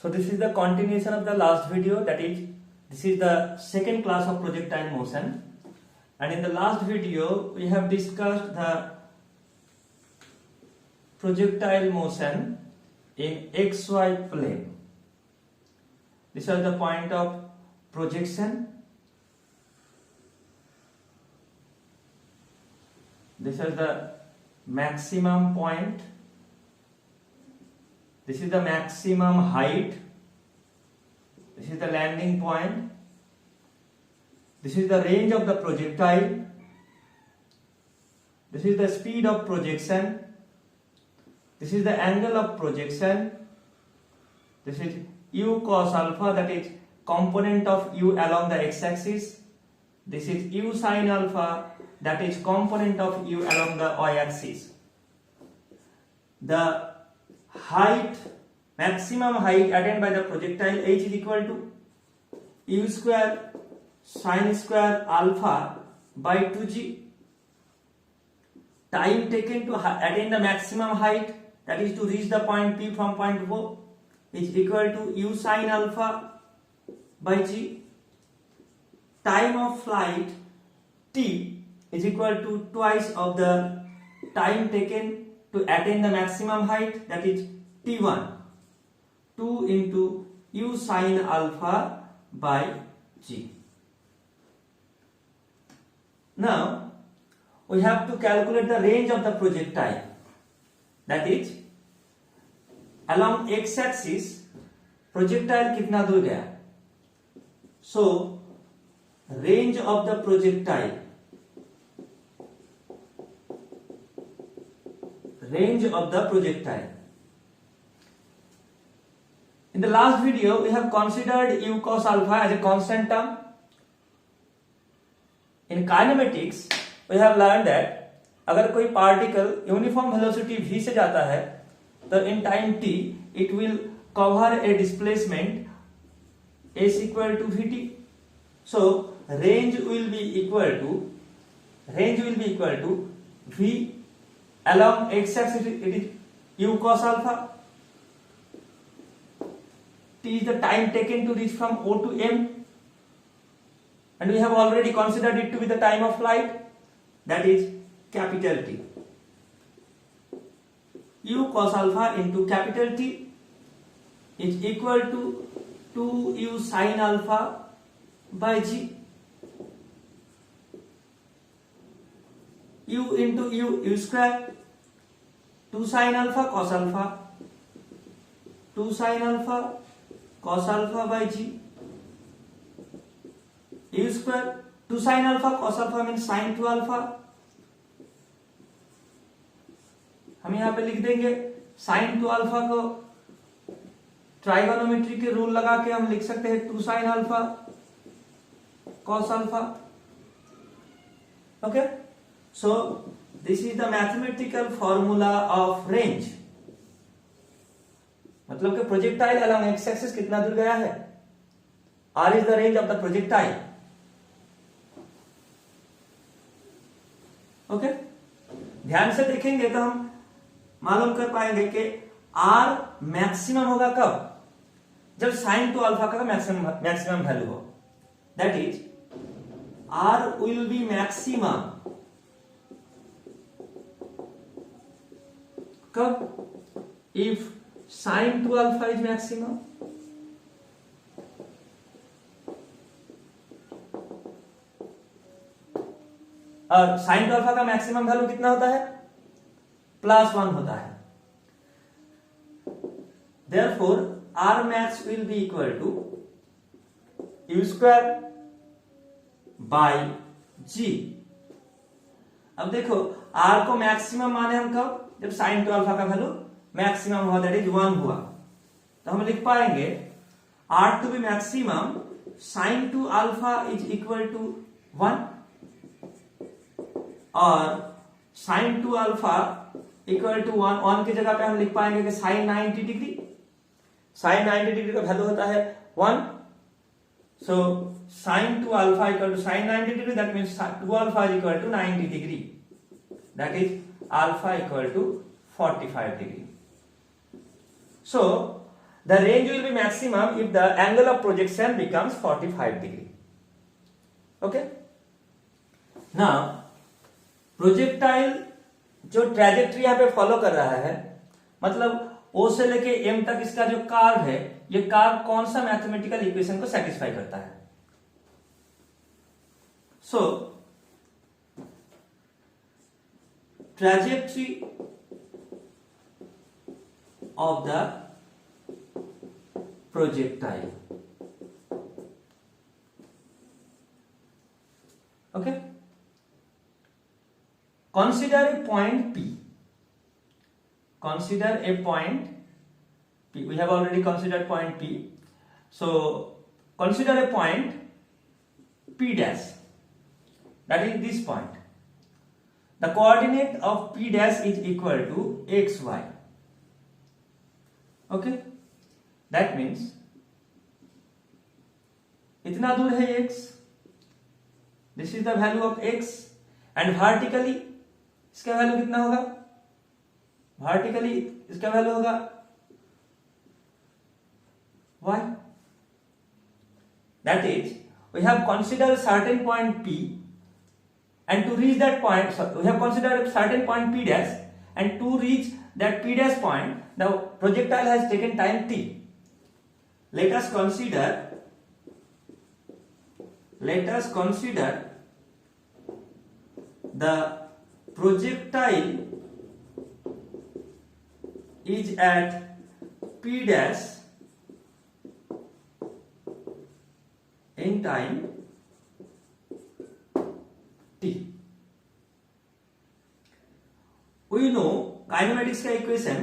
So this is the continuation of the last video, that is, this is the second class of projectile motion, and in the last video we have discussed the projectile motion in XY plane. This is the point of projection. This is the maximum point. This is the maximum height. This is the landing point. This is the range of the projectile. This is the speed of projection. This is the angle of projection. This is u cos alpha, that is component of u along the x-axis. This is u sin alpha, that is component of u along the y-axis. The height, maximum height attained by the projectile h is equal to u square sin square alpha by 2g. Time taken to attain the maximum height, that is to reach the point P from point O, is equal to u sin alpha by g. Time of flight t is equal to twice of the time taken to attain the maximum height, that is t1, 2 into u sin alpha by g. Now we have to calculate the range of the projectile, that is along x-axis projectile कितना दूर गया. So range of the projectile, in the last video we have considered u cos alpha as a constant term. In kinematics we have learned that अगर कोई particle uniform velocity v से जाता है तो in time t it will cover a displacement s equal to vt. So range will be equal to v along x-axis, it is u cos alpha. T is the time taken to reach from O to M, and we have already considered it to be the time of flight, that is capital T. U cos alpha into capital T is equal to 2u sin alpha by g. U into u square, 2 sin alpha cos alpha, 2 sin alpha cos alpha by g. U square, 2 sin alpha cos alpha means sin 2 alpha. हम यहाँ पे लिख देंगे sin 2 alpha को trigonometry के rule लगा के हम लिख सकते हैं 2 sin alpha cos alpha. Okay, so this is the mathematical formula of range. मतलब कि प्रोजेक्टाइल along x axis कितना दूर गया है. R is the range of the projectile. Okay, ध्यान से देखेंगे तो हम मालूम कर पाएंगे कि R मैक्सिमम होगा कब, जब sin 2 alpha का मैक्सिमम वैल्यू हो. That is R will be maximum कब, if sin 2 alpha is maximum. और sin 2 alpha का मैक्सिमम वैल्यू कितना होता है, +1 होता है. Therefore R max will be equal to u square by g. अब देखो R को मैक्सिमम माने हम कब, जब sin 2 alpha का वैल्यू मैक्सिमम हुआ, दैट इज 1 हुआ. तो हम लिख पाएंगे R to be maximum sin 2 alpha is equal to 1 और sin 2 alpha equal to 1 की जगह पे हम लिख पाएंगे कि sin 90 डिग्री. sin 90 डिग्री का वैल्यू होता है 1. So sin 2 alpha equal to sin 90 degree, that means 2 alpha is equal to 90 degree, that is alpha equal to 45 degree. So the range will be maximum if the angle of projection becomes 45 degree. Okay, now projectile जो trajectory यहाँ पे follow कर रहा है, मतलब O से लेके M तक इसका जो कार्व है, ये कार्व कौन सा मैथमेटिकल इक्वेशन को सेटिस्फाई करता है? So trajectory of the projectile. Okay, consider a point P. Consider a point P. We have already considered point P. So consider a point P dash. That is this point. The coordinate of P dash is equal to x, y. Okay, that means इतना दूर है x. This is the value of x and vertically इसका value कितना होगा? Vertically इसका value होगा y. That is, we have considered certain point P, and to reach that point, so we have considered a certain point P dash, and to reach that P dash point, the projectile has taken time t. Let us consider the projectile is at P dash in time t. We know kinematics का equation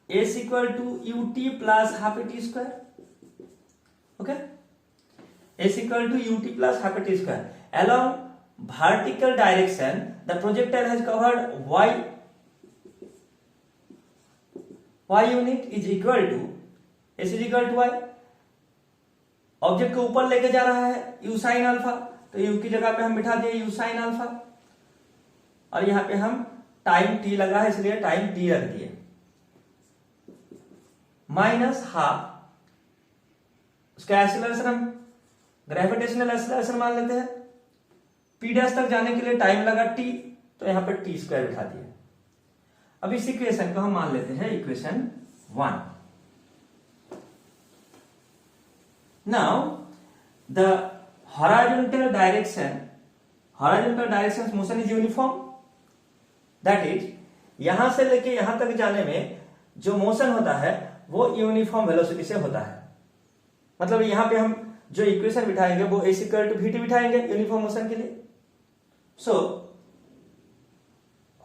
s equal to ut plus half a t square. Okay, s equal to ut plus half a t square. Along vertical direction, the projectile has covered y unit is equal to s is equal to y. Object को ऊपर लेके जा रहा है u sin alpha, तो u की जगह पे हम बिठा दिए u sin अल्फा, और यहां पे हम टाइम t लगा है इसलिए टाइम t रख दिए, माइनस हाफ उसका एक्सीलरेशन हम ग्रेविटेशनल एक्सीलरेशन मान लेते हैं. P डैश तक जाने के लिए टाइम लगा t, तो यहां पर t स्क्वायर बिठा दिया. अब इस इक्वेशन को हम मान लेते हैं equation 1. Now the horizontal direction motion is uniform. That is, यहां से लेके यहां तक जाने में जो मोशन होता है वो यूनिफॉर्म वेलोसिटी से होता है. मतलब यहां पे हम जो इक्वेशन बिठाएंगे वो s इक्वल टू vt बिठाएंगे यूनिफॉर्म मोशन के लिए. सो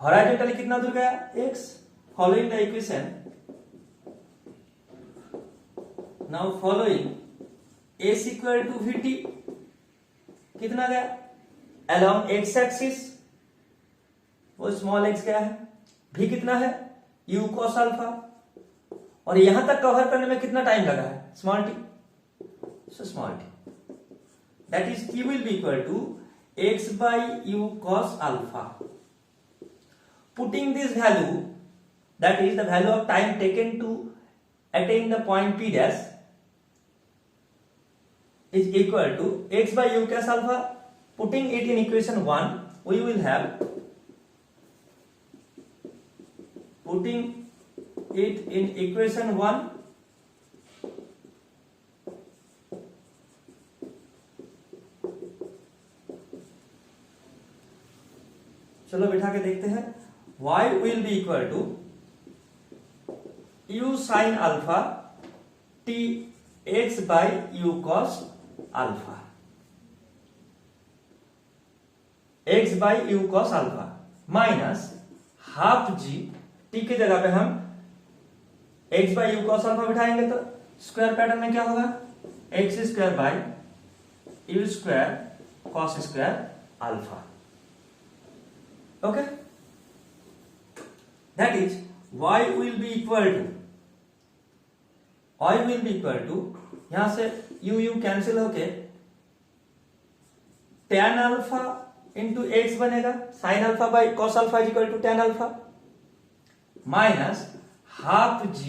हॉरिजॉन्टली कितना दूर गया? x. Following the equation, now following s equal to vt कितना गया? अलोंग x एक्सिस वो स्मॉल x गया है, v कितना है? u cos अल्फा, और यहां तक कवर करने में कितना टाइम लगा है? Small t. So small t, that is t will be equal to x by u cos alpha. Putting this value, that is the value of time taken to attain the point P dash, is equal to x by u cos alpha. Putting it in equation 1, we will have, putting it in equation 1, चलो बैठा के देखते हैं. y will be equal to u sin alpha t x by u cos alpha, x by u cos alpha minus half g, t की जगह पे हम x by u cos alpha बिठाएंगे तो स्क्वायर पैटर्न में क्या होगा? x square by u square cos square alpha. Okay, that is y will be equal to यहां से u कैंसिल होके tan अल्फा इंटू एक्स बनेगा, sin alpha by cos alpha is equal to tan alpha, minus half g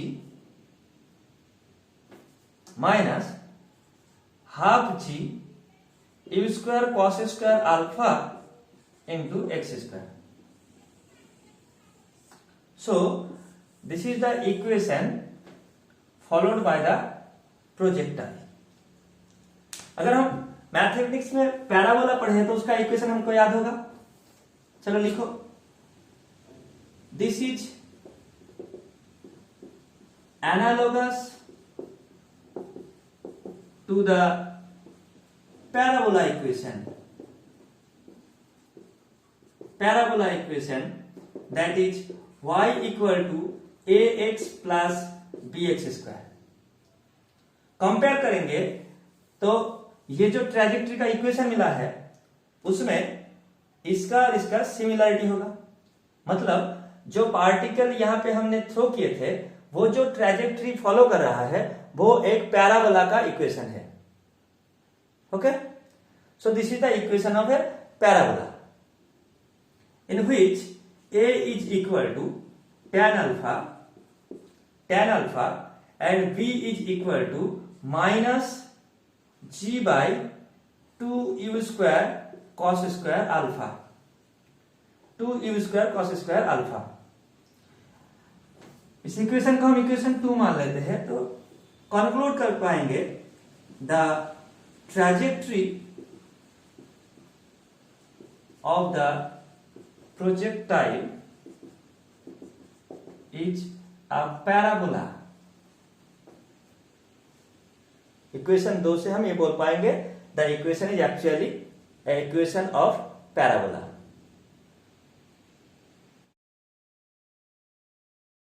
minus half g u square cos square alpha into x square. So this is the equation followed by the projectile. अगर हम mathematics में parabola पढ़े तो उसका equation हमको याद होगा. चलो लिखो. This is analogous to the parabola equation. Parabola equation that is y equal to ax plus bx स्क्वायर. कंपेयर करेंगे तो ये जो ट्रेजेक्टरी का इक्वेशन मिला है उसमें इसका और इसका सिमिलरिटी होगा. मतलब जो पार्टिकल यहां पे हमने थ्रो किए थे वो जो ट्रेजेक्टरी फॉलो कर रहा है वो एक पैराबोला का इक्वेशन है. Okay, so this is the equation of A parabola in which a is equal to tan alpha and b is equal to minus g by 2u square cos square alpha. 2u square cos square alpha. इस equation को हम equation 2 मान लेते हैं तो conclude कर पाएंगे the trajectory of the projectile is a parabola. Equation 2 से हम ये बोल पाएंगे the equation is actually equation of parabola.